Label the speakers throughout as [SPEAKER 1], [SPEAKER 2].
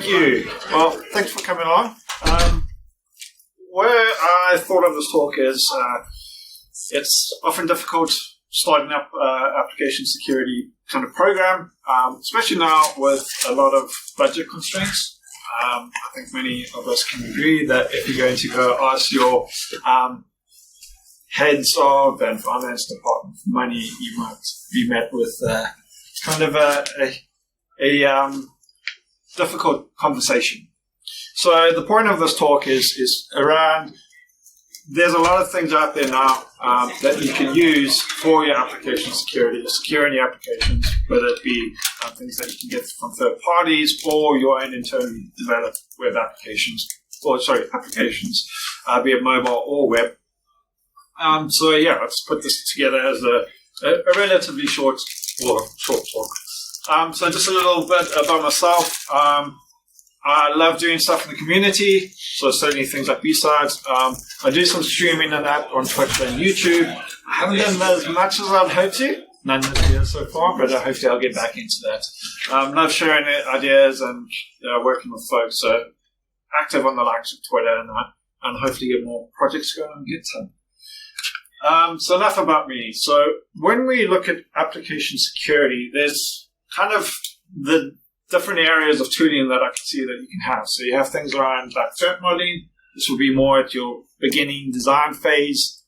[SPEAKER 1] you. Well, thanks for coming on. Where I thought of this talk is it's often difficult starting up application security kind of program, especially now with a lot of budget constraints. I think many of us can agree that if you're going to go ask your heads of and finance department for money, you might be met with kind of a difficult conversation. So the point of this talk is around, there's a lot of things out there now that you can use for your application security, securing your applications, whether it be things that you can get from third parties or your own internally developed web applications, applications, be it mobile or web. So yeah, let's put this together as a relatively short talk. So just a little bit about myself. I love doing stuff in the community, so certainly things like B-Sides. I do some streaming and that on Twitch and YouTube. I haven't done that as much as I'd hoped to, none this year so far, but hopefully I'll get back into that. Love sharing ideas and working with folks, so active on the likes of Twitter and that, and hopefully get more projects going on GitHub. So enough about me. So when we look at application security, there's kind of the different areas of tooling that I can see that you can have. So you have things around like threat modeling. This will be more at your beginning design phase.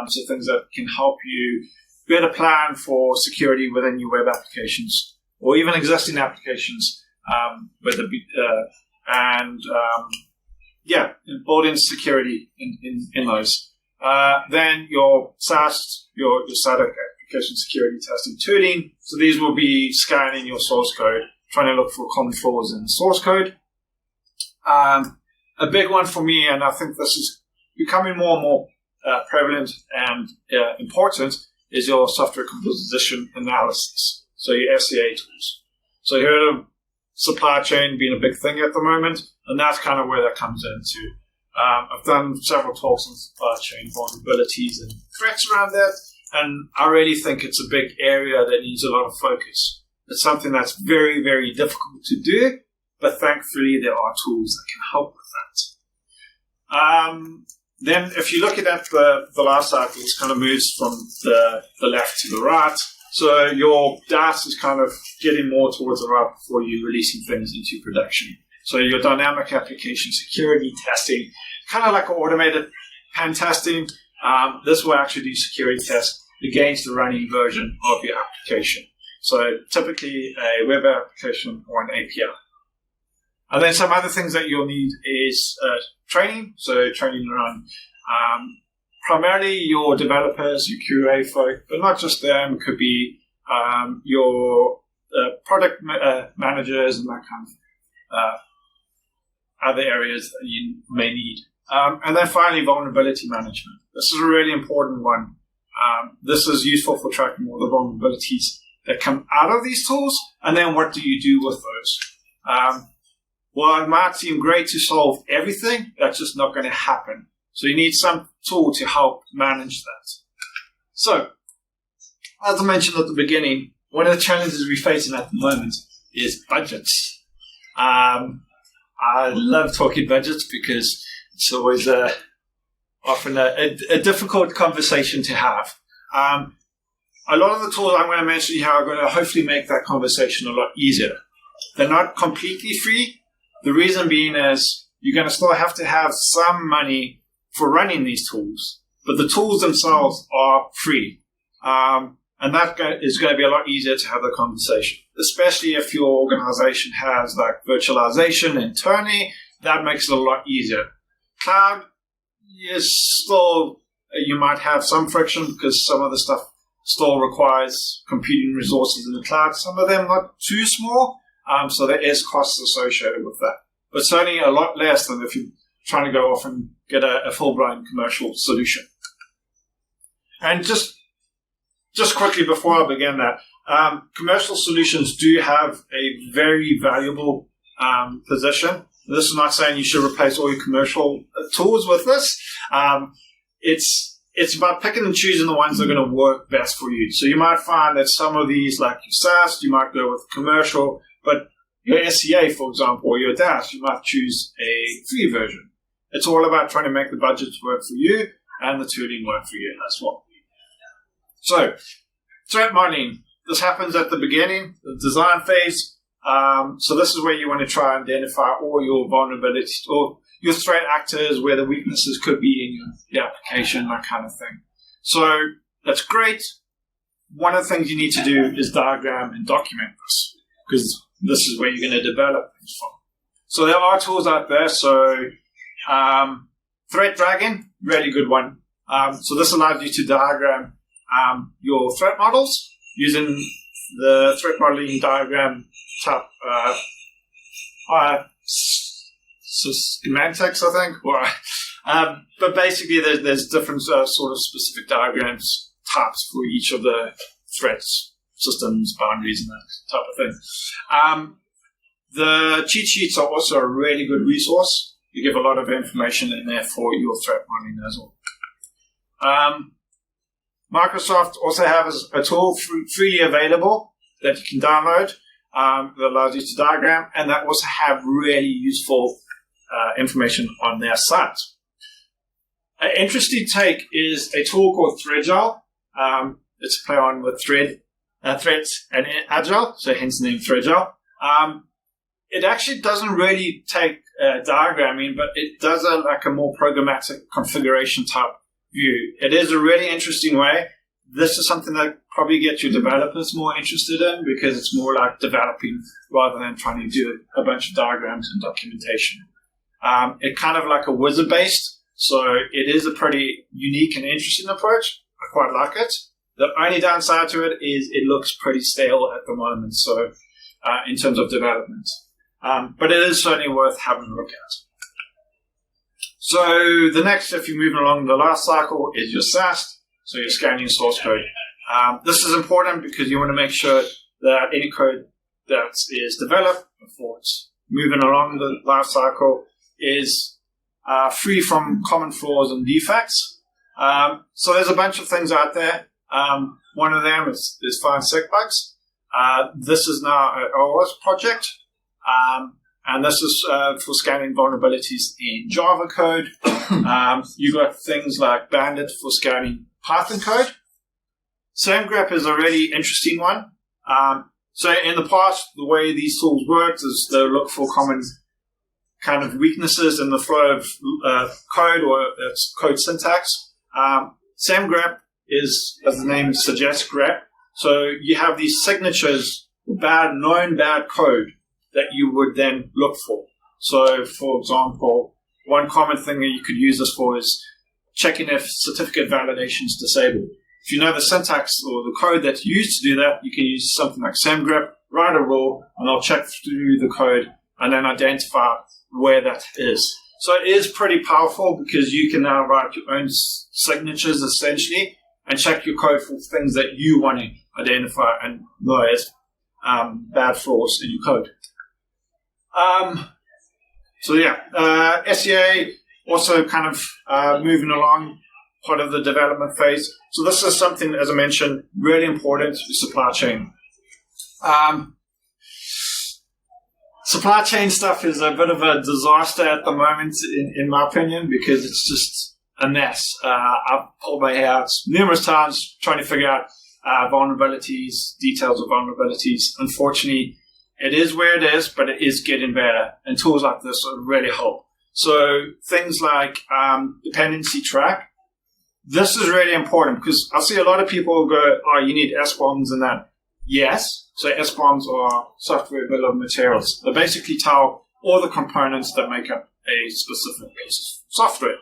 [SPEAKER 1] So things that can help you better plan for security within your web applications or even existing applications, building security in those. Then your SaaS, your static application security testing tooling. So these will be scanning your source code, trying to look for common flaws in the source code. A big one for me, and I think this is becoming more and more prevalent and important, is your software composition analysis. So your SCA tools. So you heard of supply chain being a big thing at the moment, and that's kind of where that comes into. I've done several talks on supply chain vulnerabilities and threats around that, and I really think it's a big area that needs a lot of focus. It's something that's very, very difficult to do, but thankfully there are tools that can help with that. Then if you look at the life cycle, it kind of moves from the left to the right. So your DAS is kind of getting more towards the right before you releasing things into production. So your dynamic application security testing, kind of like automated pen testing, this will actually do security tests against the running version of your application. So typically a web application or an API. And then some other things that you'll need is training. So training around primarily your developers, your QA folk, but not just them. It could be your product managers and that kind of other areas that you may need. And then finally, vulnerability management. This is a really important one. This is useful for tracking all the vulnerabilities that come out of these tools, and then what do you do with those? Well, it might seem great to solve everything. That's just not going to happen. So you need some tool to help manage that. So, as I mentioned at the beginning, one of the challenges we're facing at the moment is budgets. I love talking budgets because it's always often a difficult conversation to have. A lot of the tools I'm going to mention here are going to hopefully make that conversation a lot easier. They're not completely free. The reason being is you're going to still have to have some money for running these tools, but the tools themselves are free. And that is going to be a lot easier to have the conversation, especially if your organization has like virtualization internally. That makes it a lot easier. Cloud is still, you might have some friction because some of the stuff still requires computing resources in the cloud. Some of them not too small, so there is costs associated with that. But certainly a lot less than if you're trying to go off and get a full-blown commercial solution. And just quickly before I begin that, commercial solutions do have a very valuable position. This is not saying you should replace all your commercial tools with this. It's about picking and choosing the ones that are going to work best for you. So you might find that some of these, like your SaaS, you might go with commercial, but your SCA, for example, or your Dash, you might choose a free version. It's all about trying to make the budgets work for you and the tooling work for you as well. So, threat modeling. This happens at the beginning, the design phase. So this is where you want to try and identify all your vulnerabilities or your threat actors, where the weaknesses could be in your application, that kind of thing. So that's great. One of the things you need to do is diagram and document this, because this is where you're going to develop things from. So there are tools out there. So Threat Dragon, really good one. So this allows you to diagram your threat models using the threat modeling diagram type schematics, I think. But basically, there's different sort of specific diagrams types for each of the threats, systems, boundaries, and that type of thing. The cheat sheets are also a really good resource. You give a lot of information in there for your threat modeling as well. Microsoft also has a tool freely available that you can download that allows you to diagram, and that also have really useful information on their site. An interesting take is a tool called Threagile. It's a play on with threats and agile, so hence the name Threagile. It actually doesn't really take diagramming, but it does a more programmatic configuration type view. It is a really interesting way. This is something that probably gets your developers more interested in, because it's more like developing rather than trying to do a bunch of diagrams and documentation. It's kind of like a wizard-based, so it is a pretty unique and interesting approach. I quite like it. The only downside to it is it looks pretty stale at the moment, so in terms of development. But it is certainly worth having a look at. So the next, if you're moving along the life cycle, is your SAST, so you're scanning source code. This is important because you want to make sure that any code that is developed before it's moving along the life cycle is free from common flaws and defects. So there's a bunch of things out there. One of them is find sec bugs. This is now an OS project. And this is for scanning vulnerabilities in Java code. You've got things like Bandit for scanning Python code. SameGrep is a really interesting one. So in the past, the way these tools worked is they look for common kind of weaknesses in the flow of code or its code syntax. SameGrep is, as the name suggests, grep. So you have these signatures, known bad code that you would then look for. So, for example, one common thing that you could use this for is checking if certificate validation is disabled. If you know the syntax or the code that's used to do that, you can use something like SameGrep, write a rule, and I'll check through the code and then identify where that is. So it is pretty powerful because you can now write your own signatures essentially and check your code for things that you want to identify and know as bad flaws in your code. SCA also kind of moving along, part of the development phase. So this is something, as I mentioned, really important to supply chain. Supply chain stuff is a bit of a disaster at the moment, in my opinion, because it's just a mess. I've pulled my hair out numerous times trying to figure out vulnerabilities, details of vulnerabilities. Unfortunately, it is where it is, but it is getting better, and tools like this really help. So things like dependency track. This is really important because I see a lot of people go, oh, you need SBOMs and that. Yes, so SBOMs are software bill of materials. They basically tell all the components that make up a specific piece of software.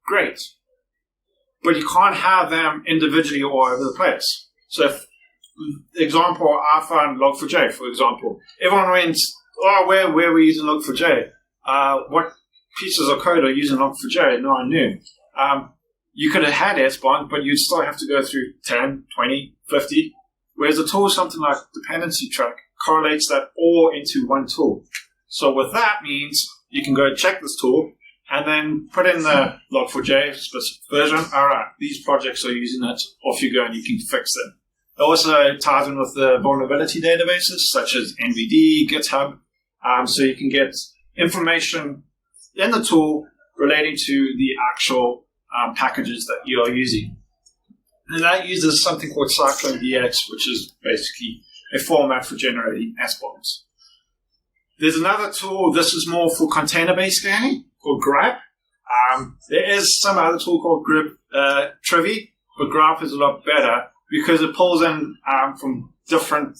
[SPEAKER 1] Great. But you can't have them individually all over the place. So if example, I found Log4j, for example. Everyone went, oh, where are we using Log4j? What pieces of code are using Log4j? No one knew. You could have had SBOM, but you'd still have to go through 10, 20, 50. Whereas a tool, something like dependency track, correlates that all into one tool. So what that means, you can go check this tool and then put in the Log4j specific version. All right, these projects are using it. Off you go and you can fix them. It also ties in with the vulnerability databases such as NVD, GitHub. So you can get information in the tool relating to the actual packages that you are using. And that uses something called CycloneDX, which is basically a format for generating SBOMs. There's another tool, this is more for container-based scanning, called Grab. There is some other tool called Grab Trivy, but Grab is a lot better because it pulls in from different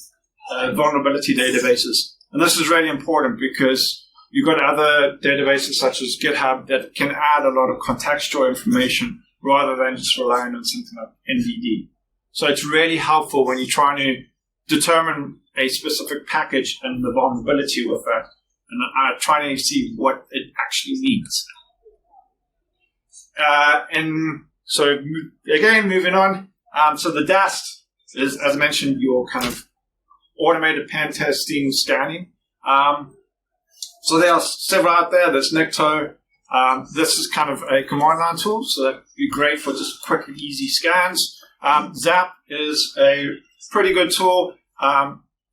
[SPEAKER 1] vulnerability databases. And this is really important because you've got other databases such as GitHub that can add a lot of contextual information rather than just relying on something like NVD. So it's really helpful when you're trying to determine a specific package and the vulnerability with that, and trying to see what it actually means. And so again, moving on. So the DAST is, as mentioned, your kind of automated pen testing scanning. So there are several out there. There's Necto. This is kind of a command line tool, so that'd be great for just quick and easy scans. Zap is a pretty good tool.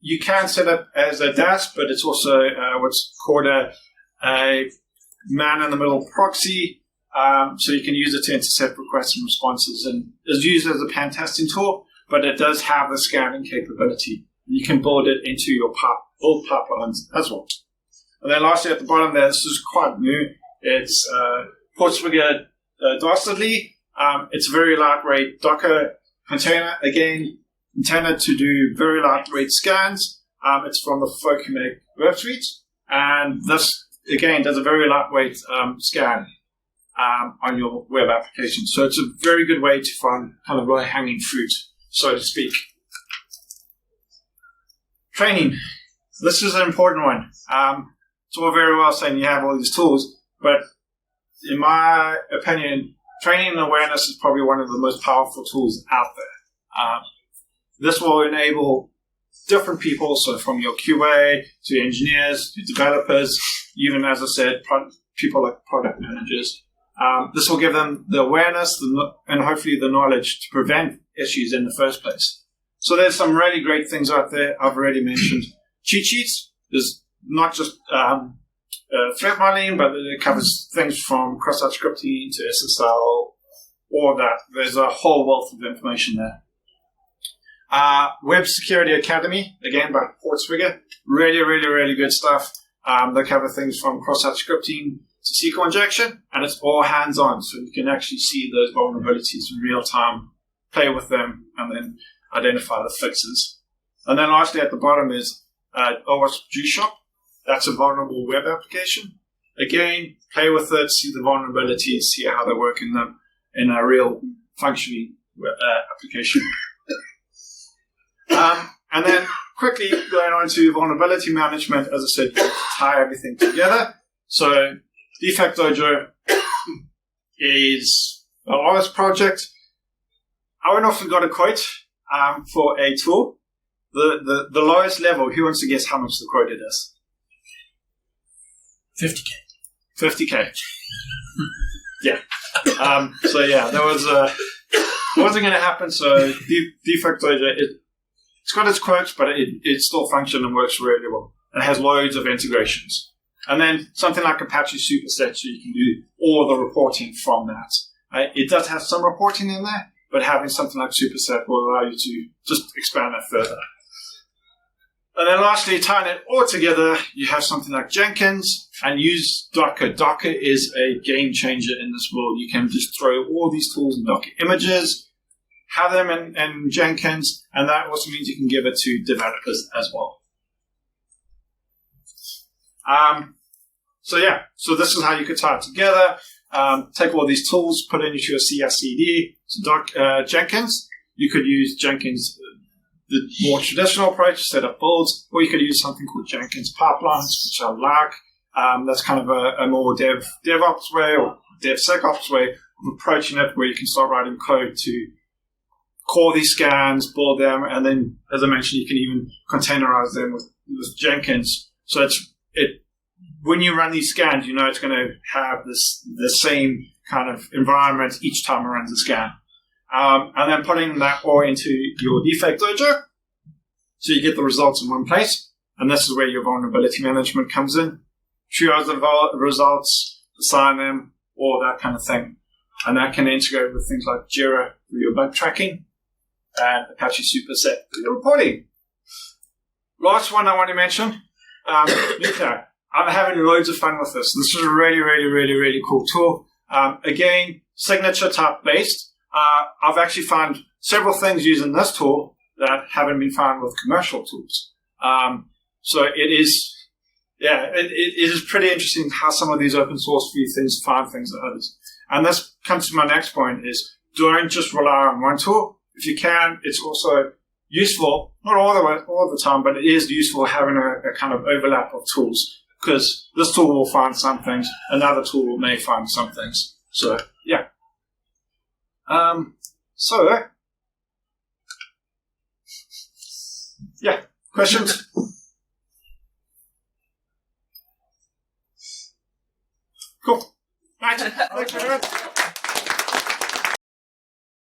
[SPEAKER 1] You can set it as a DAST, but it's also what's called a man-in-the-middle proxy. So you can use it to intercept requests and responses, and is used as a pen testing tool, but it does have the scanning capability. You can build it into your build pipelines as well. And then lastly, at the bottom there, this is quite new. It's Portswigger Dastardly. It's a very lightweight Docker container, again, intended to do very lightweight scans. It's from the Focumec web suite. And this, again, does a very lightweight scan on your web application. So it's a very good way to find kind of low-hanging fruit, so to speak. Training. This is an important one. It's all very well saying you have all these tools, but in my opinion, training and awareness is probably one of the most powerful tools out there. This will enable different people, so from your QA to engineers to developers, even, as I said, people like product managers. This will give them the awareness and hopefully the knowledge to prevent issues in the first place. So there's some really great things out there. I've already mentioned cheat sheets. There's not just threat modeling, but it covers things from cross-site scripting to SSL, all of that. There's a whole wealth of information there. Web Security Academy, again by Portswigger. Really, really, really good stuff. They cover things from cross-site scripting to SQL injection, and it's all hands-on, so you can actually see those vulnerabilities in real time, play with them, and then identify the fixes. And then lastly at the bottom is OWASP G-Shop. That's a vulnerable web application. Again, play with it, see the vulnerabilities, see how they work in a real functioning application. And then quickly going on to vulnerability management, as I said, you tie everything together. So Defect Dojo is a honest project. I went off and got a quote for a tool. The lowest level, who wants to guess how much the quote it is?
[SPEAKER 2] 50K.
[SPEAKER 1] 50K. Yeah. So yeah, there was it wasn't going to happen. So Defect Dojo, it's got its quirks, but it still functions and works really well. It has loads of integrations. And then something like Apache Superset, so you can do all the reporting from that. It does have some reporting in there, but having something like Superset will allow you to just expand that further. And then lastly, tying it all together, you have something like Jenkins and use Docker. Docker is a game changer in this world. You can just throw all these tools in Docker images, have them in Jenkins, and that also means you can give it to developers as well. So this is how you could tie it together. Take all these tools, put it into your CI/CD. So Jenkins, you could use Jenkins, the more traditional approach, set up builds, or you could use something called Jenkins pipelines, which I like. That's kind of a more DevOps way or DevSecOps way of approaching it, where you can start writing code to call these scans, build them, and then, as I mentioned, you can even containerize them with Jenkins. So when you run these scans, you know it's going to have the same kind of environment each time it runs a scan. And then putting that all into your Defect Dojo, so you get the results in one place. And this is where your vulnerability management comes in. Triage the results, assign them, all that kind of thing. And that can integrate with things like Jira for your bug tracking and Apache Superset for your reporting. Last one I want to mention, Nuclear. I'm having loads of fun with this. This is a really, really, really, really cool tool. Again, signature type based. I've actually found several things using this tool that haven't been found with commercial tools. So it is pretty interesting how some of these open source free things find things that others. And this comes to my next point is don't just rely on one tool. If you can, it's also useful, not all the time, but it is useful having a kind of overlap of tools, because this tool will find some things, another tool may find some things. So, yeah. Yeah, questions? Cool. Right. Thanks very much.